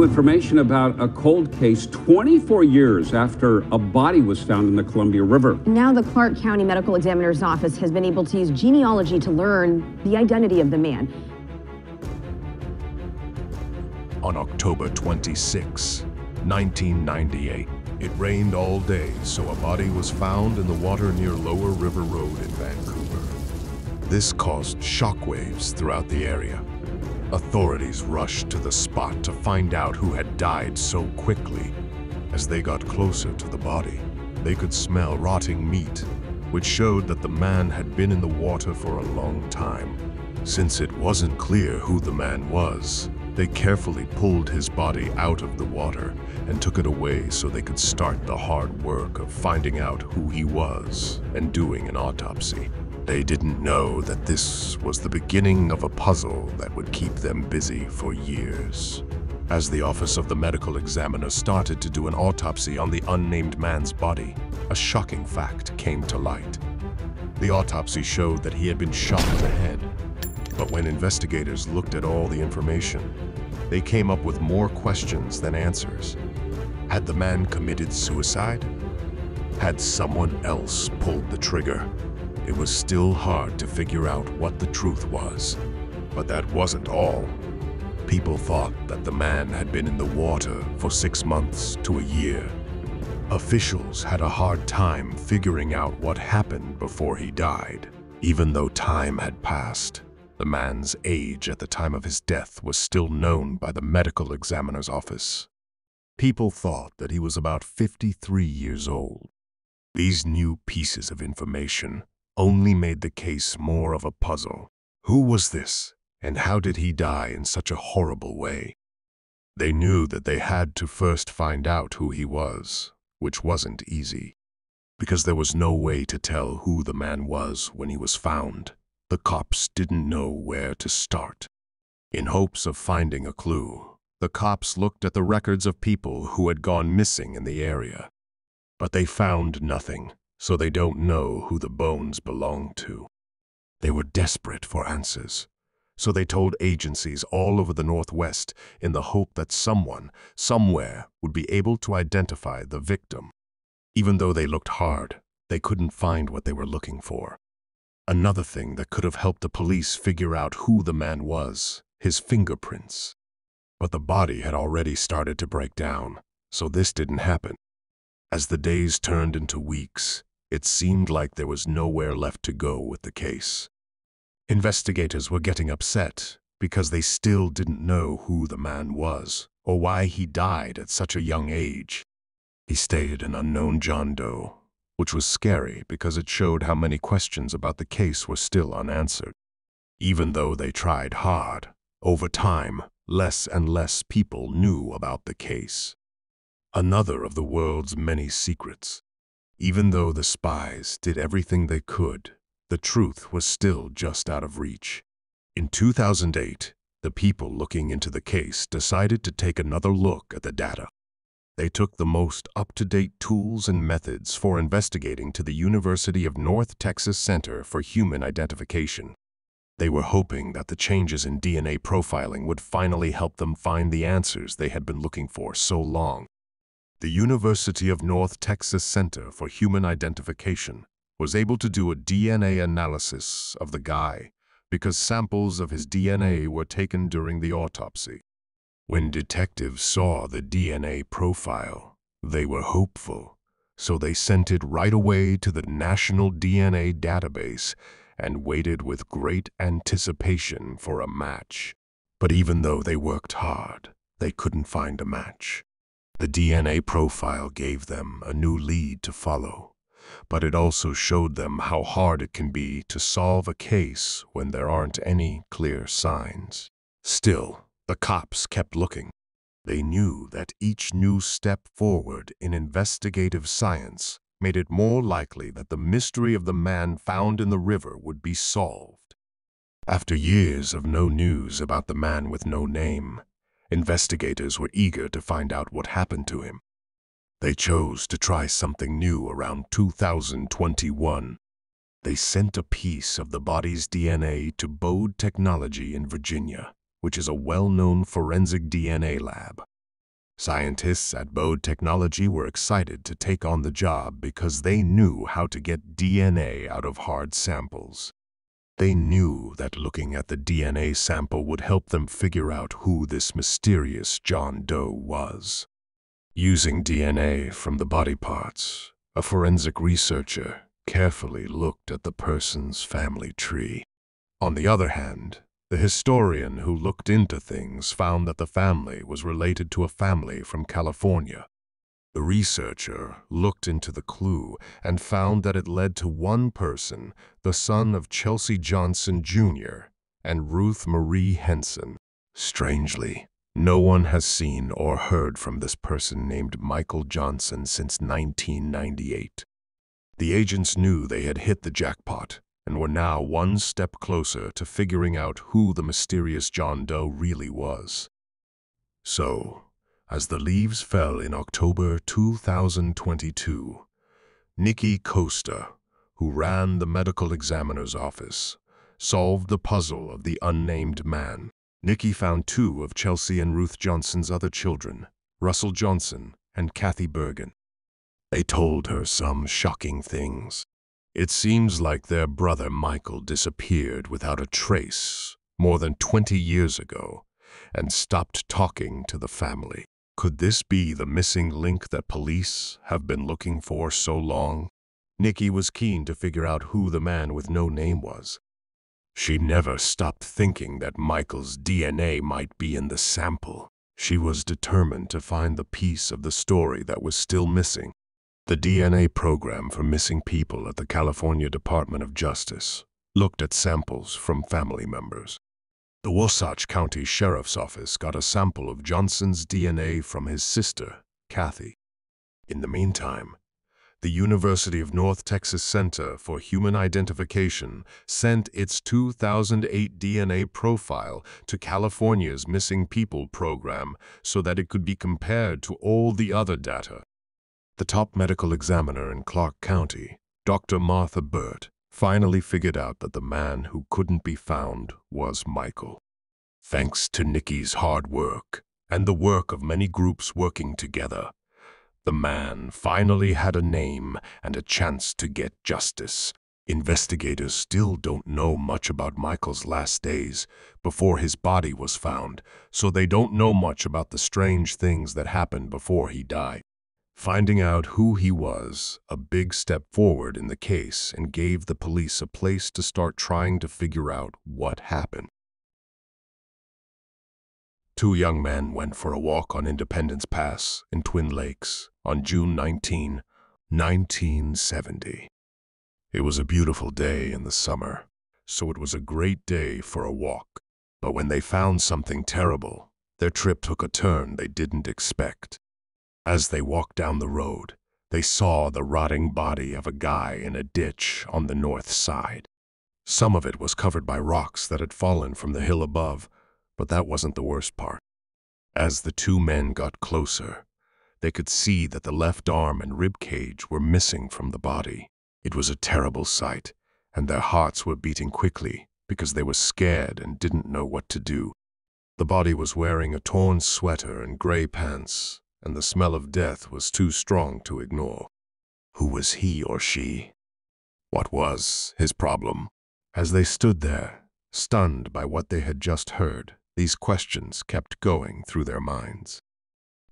information about a cold case 24 years after a body was found in the Columbia River. Now the Clark County Medical Examiner's Office has been able to use genealogy to learn the identity of the man. On October 26, 1998, it rained all day, so a body was found in the water near Lower River Road in Vancouver. This caused shockwaves throughout the area. Authorities rushed to the spot to find out who had died so quickly. As they got closer to the body, they could smell rotting meat, which showed that the man had been in the water for a long time. Since it wasn't clear who the man was, they carefully pulled his body out of the water and took it away so they could start the hard work of finding out who he was and doing an autopsy. They didn't know that this was the beginning of a puzzle that would keep them busy for years. As the Office of the Medical Examiner started to do an autopsy on the unnamed man's body, a shocking fact came to light. The autopsy showed that he had been shot in the head. But when investigators looked at all the information, they came up with more questions than answers. Had the man committed suicide? Had someone else pulled the trigger? It was still hard to figure out what the truth was. But that wasn't all. People thought that the man had been in the water for 6 months to a year. Officials had a hard time figuring out what happened before he died. Even though time had passed, the man's age at the time of his death was still known by the medical examiner's office. People thought that he was about 53 years old. These new pieces of information only made the case more of a puzzle. Who was this, and how did he die in such a horrible way? They knew that they had to first find out who he was, which wasn't easy, because there was no way to tell who the man was when he was found. The cops didn't know where to start. In hopes of finding a clue, the cops looked at the records of people who had gone missing in the area. But they found nothing, so they don't know who the bones belonged to. They were desperate for answers, so they told agencies all over the Northwest in the hope that someone, somewhere, would be able to identify the victim. Even though they looked hard, they couldn't find what they were looking for. Another thing that could have helped the police figure out who the man was, his fingerprints. But the body had already started to break down, so this didn't happen. As the days turned into weeks, it seemed like there was nowhere left to go with the case. Investigators were getting upset because they still didn't know who the man was or why he died at such a young age. He stayed an unknown John Doe, which was scary because it showed how many questions about the case were still unanswered. Even though they tried hard, over time, less and less people knew about the case. Another of the world's many secrets. Even though the spies did everything they could, the truth was still just out of reach. In 2008, the people looking into the case decided to take another look at the data. They took the most up-to-date tools and methods for investigating to the University of North Texas Center for Human Identification. They were hoping that the changes in DNA profiling would finally help them find the answers they had been looking for so long. The University of North Texas Center for Human Identification was able to do a DNA analysis of the guy because samples of his DNA were taken during the autopsy. When detectives saw the DNA profile, they were hopeful, so they sent it right away to the National DNA Database and waited with great anticipation for a match. But even though they worked hard, they couldn't find a match. The DNA profile gave them a new lead to follow, but it also showed them how hard it can be to solve a case when there aren't any clear signs. Still, the cops kept looking. They knew that each new step forward in investigative science made it more likely that the mystery of the man found in the river would be solved. After years of no news about the man with no name, investigators were eager to find out what happened to him. They chose to try something new around 2021. They sent a piece of the body's DNA to Bode Technology in Virginia, which is a well-known forensic DNA lab. Scientists at Bode Technology were excited to take on the job because they knew how to get DNA out of hard samples. They knew that looking at the DNA sample would help them figure out who this mysterious John Doe was. Using DNA from the body parts, a forensic researcher carefully looked at the person's family tree. On the other hand, the historian who looked into things found that the family was related to a family from California. The researcher looked into the clue and found that it led to one person, the son of Chelsea Johnson Jr. and Ruth Marie Henson. Strangely, no one has seen or heard from this person named Michael Johnson since 1998. The agents knew they had hit the jackpot and were now one step closer to figuring out who the mysterious John Doe really was. So, as the leaves fell in October 2022, Nikki Costa, who ran the medical examiner's office, solved the puzzle of the unnamed man. Nikki found two of Chelsea and Ruth Johnson's other children, Russell Johnson and Kathy Bergen. They told her some shocking things. It seems like their brother Michael disappeared without a trace more than 20 years ago and stopped talking to the family. Could this be the missing link that police have been looking for so long? Nikki was keen to figure out who the man with no name was. She never stopped thinking that Michael's DNA might be in the sample. She was determined to find the piece of the story that was still missing. The DNA program for missing people at the California Department of Justice looked at samples from family members. The Wasatch County Sheriff's Office got a sample of Johnson's DNA from his sister, Kathy. In the meantime, the University of North Texas Center for Human Identification sent its 2008 DNA profile to California's Missing People program so that it could be compared to all the other data. The top medical examiner in Clark County, Dr. Martha Burt, finally figured out that the man who couldn't be found was Michael. Thanks to Nikki's hard work and the work of many groups working together, the man finally had a name and a chance to get justice. Investigators still don't know much about Michael's last days before his body was found, so they don't know much about the strange things that happened before he died. Finding out who he was a big step forward in the case and gave the police a place to start trying to figure out what happened. Two young men went for a walk on Independence Pass in Twin Lakes on June 19, 1970. It was a beautiful day in the summer, so it was a great day for a walk. But when they found something terrible, their trip took a turn they didn't expect. As they walked down the road, they saw the rotting body of a guy in a ditch on the north side. Some of it was covered by rocks that had fallen from the hill above, but that wasn't the worst part. As the two men got closer, they could see that the left arm and rib cage were missing from the body. It was a terrible sight, and their hearts were beating quickly because they were scared and didn't know what to do. The body was wearing a torn sweater and gray pants, and the smell of death was too strong to ignore. Who was he or she? What was his problem? As they stood there, stunned by what they had just heard, these questions kept going through their minds.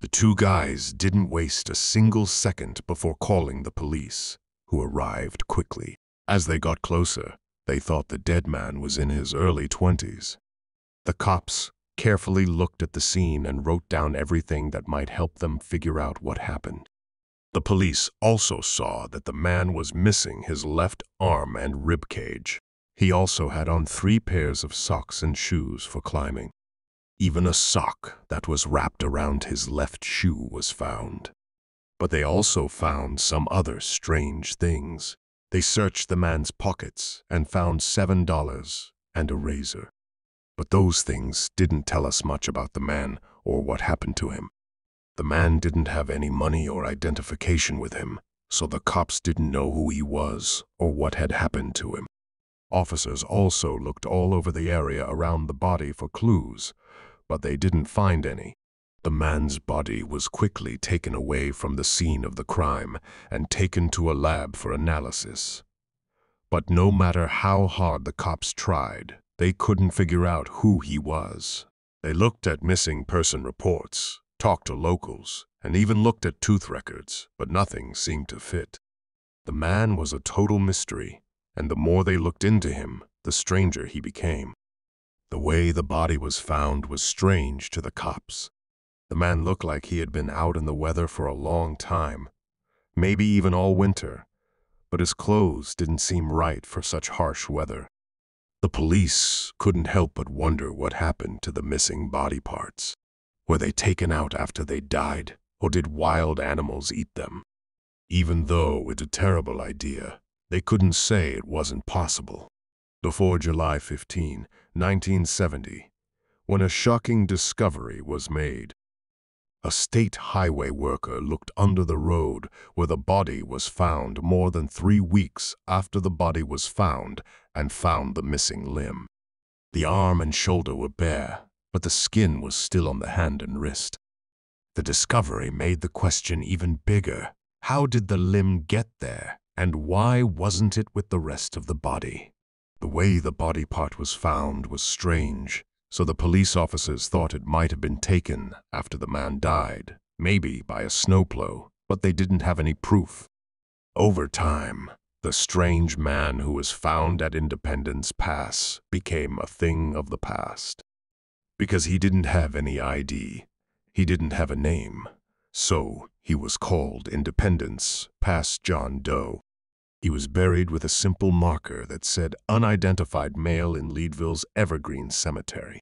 The two guys didn't waste a single second before calling the police, who arrived quickly. As they got closer, they thought the dead man was in his early 20s. The cops carefully looked at the scene and wrote down everything that might help them figure out what happened. The police also saw that the man was missing his left arm and rib cage. He also had on 3 pairs of socks and shoes for climbing. Even a sock that was wrapped around his left shoe was found. But they also found some other strange things. They searched the man's pockets and found $7 and a razor. But those things didn't tell us much about the man or what happened to him. The man didn't have any money or identification with him, so the cops didn't know who he was or what had happened to him. Officers also looked all over the area around the body for clues, but they didn't find any. The man's body was quickly taken away from the scene of the crime and taken to a lab for analysis. But no matter how hard the cops tried, they couldn't figure out who he was. They looked at missing person reports, talked to locals, and even looked at tooth records, but nothing seemed to fit. The man was a total mystery, and the more they looked into him, the stranger he became. The way the body was found was strange to the cops. The man looked like he had been out in the weather for a long time, maybe even all winter, but his clothes didn't seem right for such harsh weather. The police couldn't help but wonder what happened to the missing body parts. Were they taken out after they died, or did wild animals eat them? Even though it's a terrible idea, they couldn't say it wasn't possible. Before July 15, 1970, when a shocking discovery was made. A state highway worker looked under the road where the body was found more than 3 weeks after the body was found and found the missing limb. The arm and shoulder were bare, but the skin was still on the hand and wrist. The discovery made the question even bigger. How did the limb get there, and why wasn't it with the rest of the body? The way the body part was found was strange, so the police officers thought it might have been taken after the man died, maybe by a snowplow, but they didn't have any proof. Over time, the strange man who was found at Independence Pass became a thing of the past. Because he didn't have any ID, he didn't have a name, so he was called Independence Pass John Doe. He was buried with a simple marker that said unidentified male in Leadville's Evergreen Cemetery.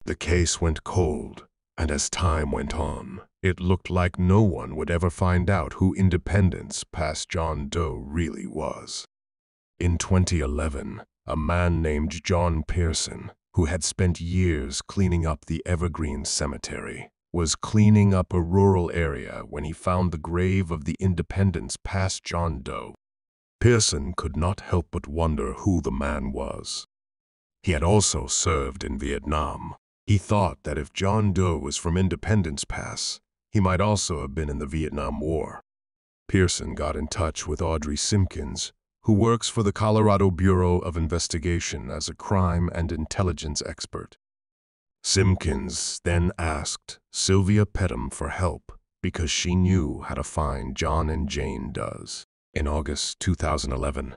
The case went cold, and as time went on, it looked like no one would ever find out who Independence Pass John Doe really was. In 2011, a man named John Pearson, who had spent years cleaning up the Evergreen Cemetery, was cleaning up a rural area when he found the grave of the Independence Pass John Doe. Pearson could not help but wonder who the man was. He had also served in Vietnam. He thought that if John Doe was from Independence Pass, he might also have been in the Vietnam War. Pearson got in touch with Audrey Simpkins, who works for the Colorado Bureau of Investigation as a crime and intelligence expert. Simpkins then asked Sylvia Pettum for help because she knew how to find John and Jane Does. In August 2011,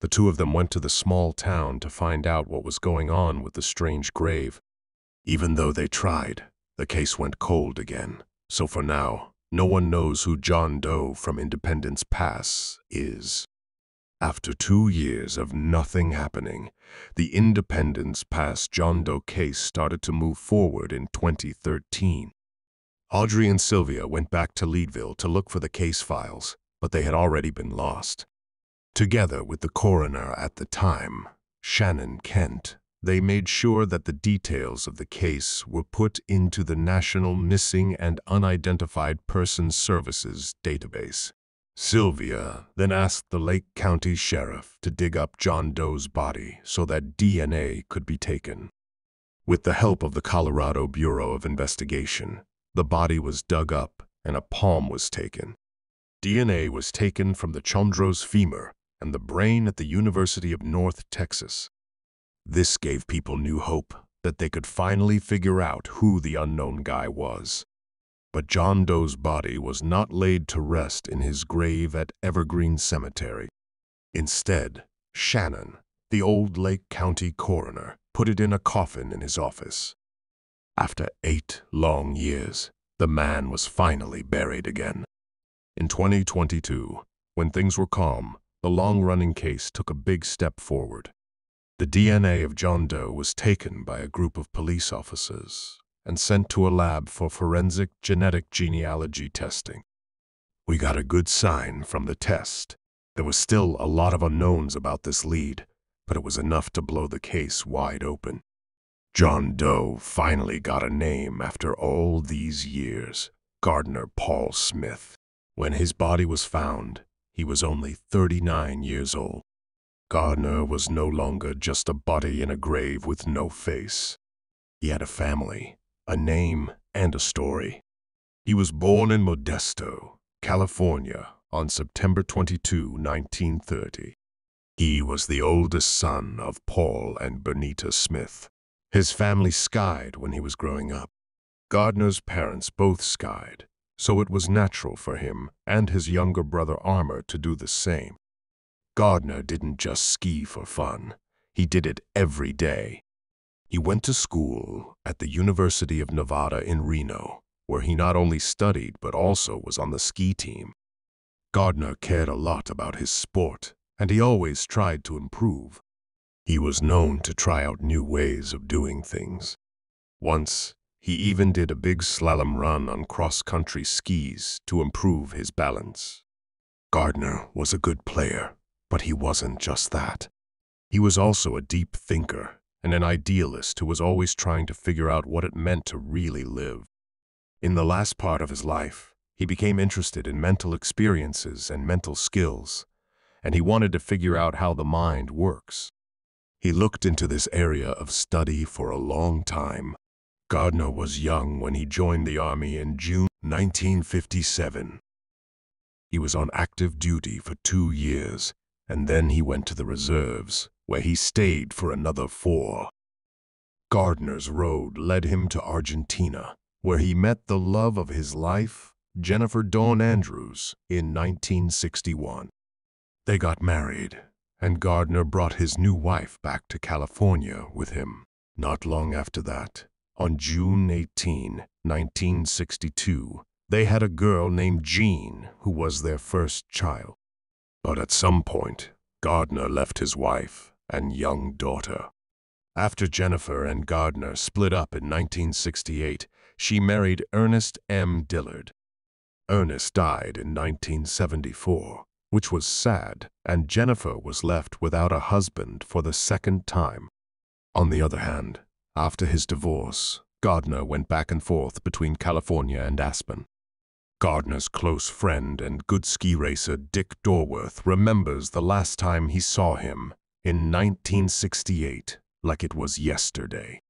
the two of them went to the small town to find out what was going on with the strange grave. Even though they tried, the case went cold again. So for now, no one knows who John Doe from Independence Pass is. After 2 years of nothing happening, the Independence Pass John Doe case started to move forward in 2013. Audrey and Sylvia went back to Leadville to look for the case files, but they had already been lost. Together with the coroner at the time, Shannon Kent, they made sure that the details of the case were put into the National Missing and Unidentified Persons Services database. Sylvia then asked the Lake County Sheriff to dig up John Doe's body so that DNA could be taken. With the help of the Colorado Bureau of Investigation, the body was dug up and a palm was taken. DNA was taken from the chondros femur and the brain at the University of North Texas. This gave people new hope that they could finally figure out who the unknown guy was. But John Doe's body was not laid to rest in his grave at Evergreen Cemetery. Instead, Shannon, the old Lake County coroner, put it in a coffin in his office. After 8 long years, the man was finally buried again. In 2022, when things were calm, the long-running case took a big step forward. The DNA of John Doe was taken by a group of police officers and sent to a lab for forensic genetic genealogy testing. We got a good sign from the test. There was still a lot of unknowns about this lead, but it was enough to blow the case wide open. John Doe finally got a name after all these years: Gardner Paul Smith. When his body was found, he was only 39 years old. Gardner was no longer just a body in a grave with no face. He had a family, a name, and a story. He was born in Modesto, California, on September 22, 1930. He was the oldest son of Paul and Bernita Smith. His family skied when he was growing up. Gardner's parents both skied, so it was natural for him and his younger brother Armour to do the same. Gardner didn't just ski for fun. He did it every day. He went to school at the University of Nevada in Reno, where he not only studied but also was on the ski team. Gardner cared a lot about his sport, and he always tried to improve. He was known to try out new ways of doing things. Once, he even did a big slalom run on cross-country skis to improve his balance. Gardner was a good player, but he wasn't just that. He was also a deep thinker and an idealist who was always trying to figure out what it meant to really live. In the last part of his life, he became interested in mental experiences and mental skills, and he wanted to figure out how the mind works. He looked into this area of study for a long time. Gardner was young when he joined the Army in June 1957. He was on active duty for 2 years, and then he went to the reserves, where he stayed for another 4. Gardner's road led him to Argentina, where he met the love of his life, Jennifer Dawn Andrews, in 1961. They got married, and Gardner brought his new wife back to California with him. Not long after that, on June 18, 1962, they had a girl named Jean, who was their first child. But at some point, Gardner left his wife and young daughter. After Jennifer and Gardner split up in 1968, she married Ernest M. Dillard. Ernest died in 1974, which was sad, and Jennifer was left without a husband for the second time. On the other hand, after his divorce, Gardner went back and forth between California and Aspen. Gardner's close friend and good ski racer Dick Dorworth remembers the last time he saw him, in 1968, like it was yesterday.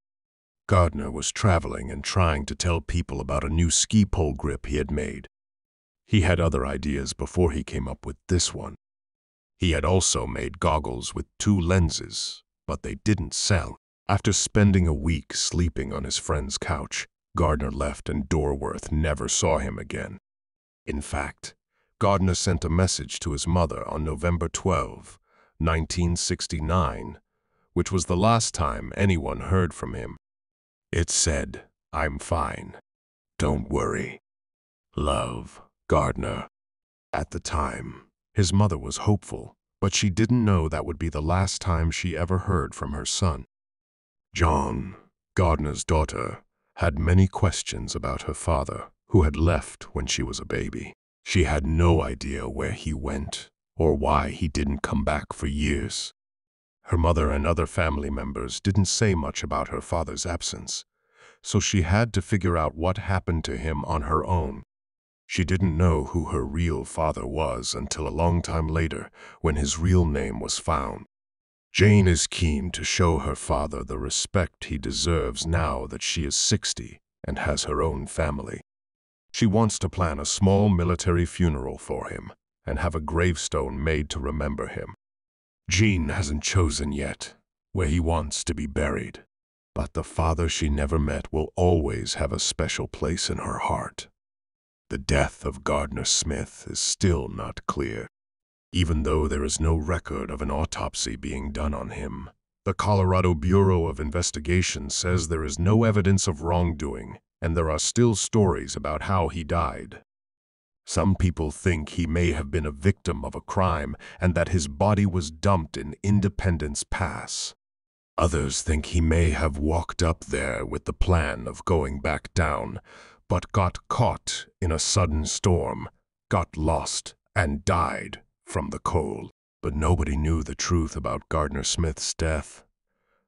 Gardner was traveling and trying to tell people about a new ski pole grip he had made. He had other ideas before he came up with this one. He had also made goggles with 2 lenses, but they didn't sell. After spending a week sleeping on his friend's couch, Gardner left and Dorworth never saw him again. In fact, Gardner sent a message to his mother on November 12, 1969, which was the last time anyone heard from him. It said, "I'm fine. Don't worry. Love, Gardner." At the time, his mother was hopeful, but she didn't know that would be the last time she ever heard from her son. John, Gardner's daughter, had many questions about her father, who had left when she was a baby. She had no idea where he went or why he didn't come back for years. Her mother and other family members didn't say much about her father's absence, so she had to figure out what happened to him on her own. She didn't know who her real father was until a long time later, when his real name was found. Jane is keen to show her father the respect he deserves now that she is 60 and has her own family. She wants to plan a small military funeral for him and have a gravestone made to remember him. Jean hasn't chosen yet where he wants to be buried, but the father she never met will always have a special place in her heart. The death of Gardner Smith is still not clear. Even though there is no record of an autopsy being done on him, the Colorado Bureau of Investigation says there is no evidence of wrongdoing, and there are still stories about how he died. Some people think he may have been a victim of a crime and that his body was dumped in Independence Pass. Others think he may have walked up there with the plan of going back down, but got caught in a sudden storm, got lost, and died from the cold. But nobody knew the truth about Gardner Smith's death,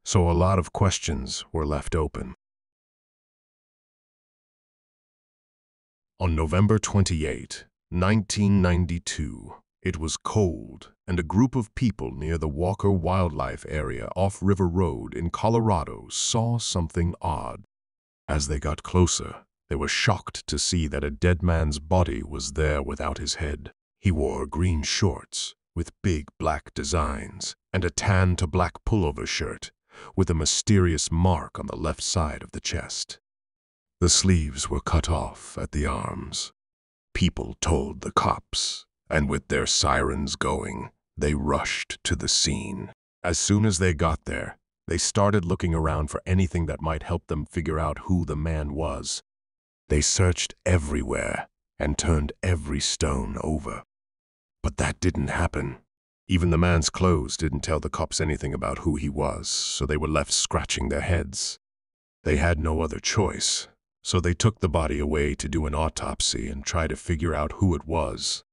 so a lot of questions were left open. On November 28, 1992, it was cold, and a group of people near the Walker Wildlife Area off River Road in Colorado saw something odd. As they got closer, They were shocked to see that a dead man's body was there without his head. He wore green shorts with big black designs and a tan to black pullover shirt with a mysterious mark on the left side of the chest. The sleeves were cut off at the arms. People told the cops, and with their sirens going, they rushed to the scene. As soon as they got there, they started looking around for anything that might help them figure out who the man was. They searched everywhere and turned every stone over. But that didn't happen. Even the man's clothes didn't tell the cops anything about who he was, so they were left scratching their heads. They had no other choice, so they took the body away to do an autopsy and try to figure out who it was.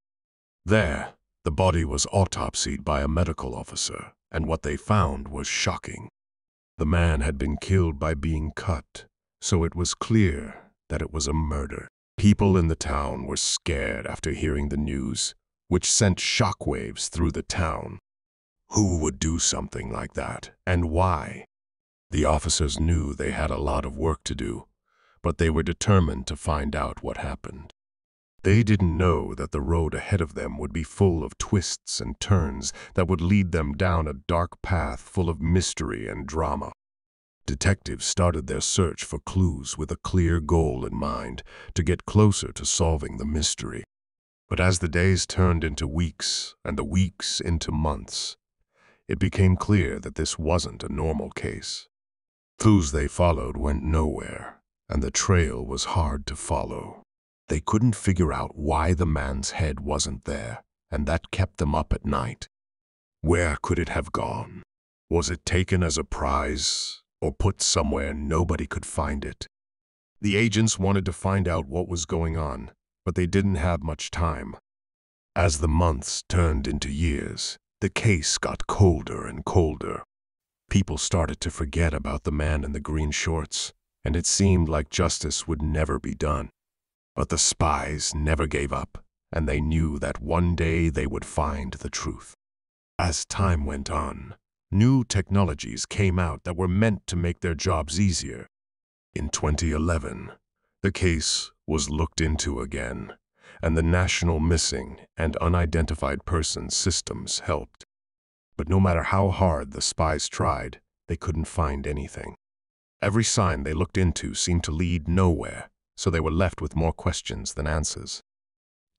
There, the body was autopsied by a medical officer, and what they found was shocking. The man had been killed by being cut, so it was clear that it was a murder. People in the town were scared after hearing the news, which sent shockwaves through the town. Who would do something like that, and why? The officers knew they had a lot of work to do, but they were determined to find out what happened. They didn't know that the road ahead of them would be full of twists and turns that would lead them down a dark path full of mystery and drama. Detectives started their search for clues with a clear goal in mind, to get closer to solving the mystery. But as the days turned into weeks and the weeks into months, it became clear that this wasn't a normal case. Clues they followed went nowhere, and the trail was hard to follow. They couldn't figure out why the man's head wasn't there, and that kept them up at night. Where could it have gone? Was it taken as a prize, or put somewhere nobody could find it? The agents wanted to find out what was going on, but they didn't have much time. As the months turned into years, the case got colder and colder. People started to forget about the man in the green shorts, and it seemed like justice would never be done. But the spies never gave up, and they knew that one day they would find the truth. As time went on, new technologies came out that were meant to make their jobs easier. In 2011, the case was looked into again, and the National Missing and Unidentified Persons systems helped. But no matter how hard the spies tried, they couldn't find anything. Every sign they looked into seemed to lead nowhere, so they were left with more questions than answers.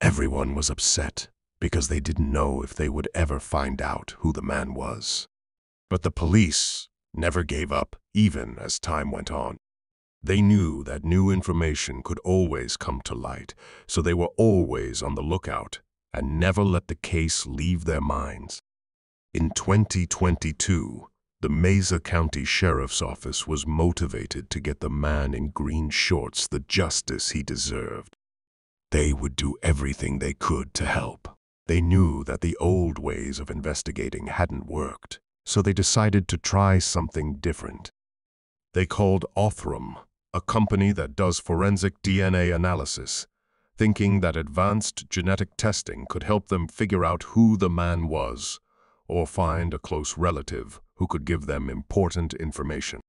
Everyone was upset because they didn't know if they would ever find out who the man was. But the police never gave up, even as time went on. They knew that new information could always come to light, so they were always on the lookout and never let the case leave their minds. In 2022, the Mesa County Sheriff's Office was motivated to get the man in green shorts the justice he deserved. They would do everything they could to help. They knew that the old ways of investigating hadn't worked, so they decided to try something different. They called Othram, a company that does forensic DNA analysis, thinking that advanced genetic testing could help them figure out who the man was, or find a close relative who could give them important information.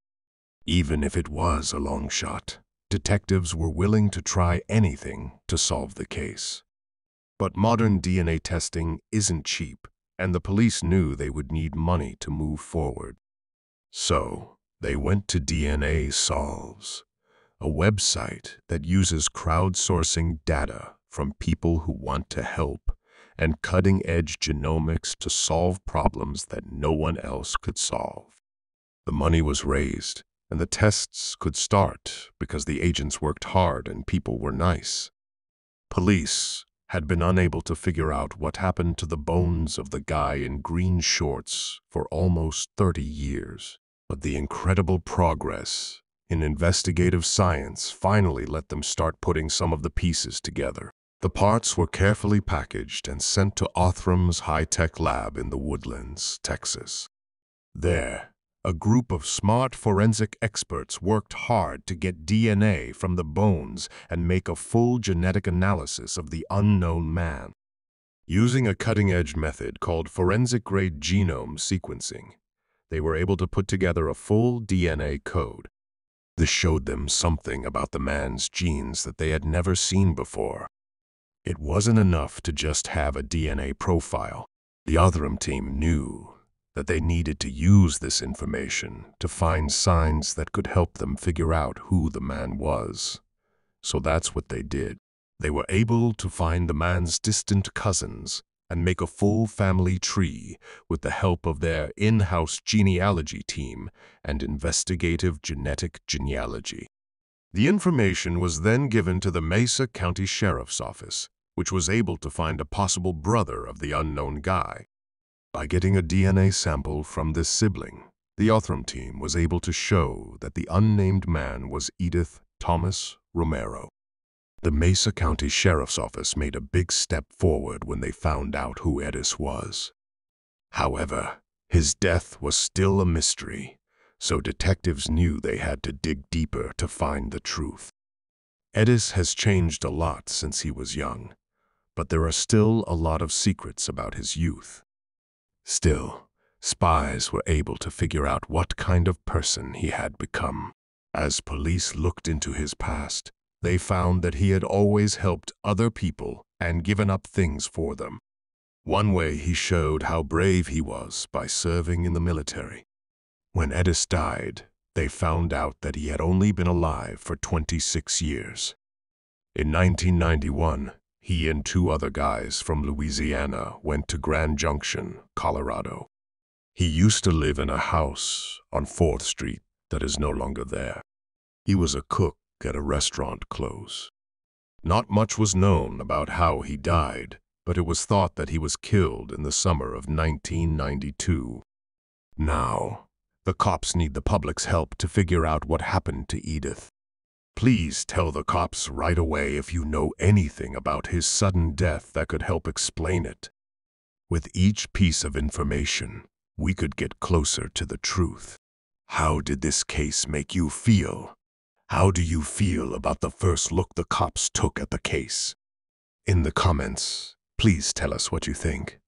Even if it was a long shot, detectives were willing to try anything to solve the case. But modern DNA testing isn't cheap, and the police knew they would need money to move forward. So, they went to DNA Solves, a website that uses crowdsourcing data from people who want to help and cutting-edge genomics to solve problems that no one else could solve. The money was raised, and the tests could start because the agents worked hard and people were nice. Police had been unable to figure out what happened to the bones of the guy in green shorts for almost 30 years. But the incredible progress in investigative science finally let them start putting some of the pieces together. The parts were carefully packaged and sent to Othram's high-tech lab in the Woodlands, Texas. There, a group of smart forensic experts worked hard to get DNA from the bones and make a full genetic analysis of the unknown man. Using a cutting-edge method called forensic-grade genome sequencing, they were able to put together a full DNA code. This showed them something about the man's genes that they had never seen before. It wasn't enough to just have a DNA profile. The Othram team knew that they needed to use this information to find signs that could help them figure out who the man was. So that's what they did. They were able to find the man's distant cousins and make a full family tree with the help of their in-house genealogy team and investigative genetic genealogy. The information was then given to the Mesa County Sheriff's Office, which was able to find a possible brother of the unknown guy. By getting a DNA sample from this sibling, the Othram team was able to show that the unnamed man was Edith Thomas Romero. The Mesa County Sheriff's Office made a big step forward when they found out who Etus was. However, his death was still a mystery, so detectives knew they had to dig deeper to find the truth. Etus has changed a lot since he was young, but there are still a lot of secrets about his youth. Still, spies were able to figure out what kind of person he had become. As police looked into his past, they found that he had always helped other people and given up things for them. One way he showed how brave he was by serving in the military. When Etus died, they found out that he had only been alive for 26 years. In 1991, he and 2 other guys from Louisiana went to Grand Junction, Colorado. He used to live in a house on 4th Street that is no longer there. He was a cook at a restaurant close. Not much was known about how he died, but it was thought that he was killed in the summer of 1992. Now, the cops need the public's help to figure out what happened to Edith. Please tell the cops right away if you know anything about his sudden death that could help explain it. With each piece of information, we could get closer to the truth. How did this case make you feel? How do you feel about the first look the cops took at the case? In the comments, please tell us what you think.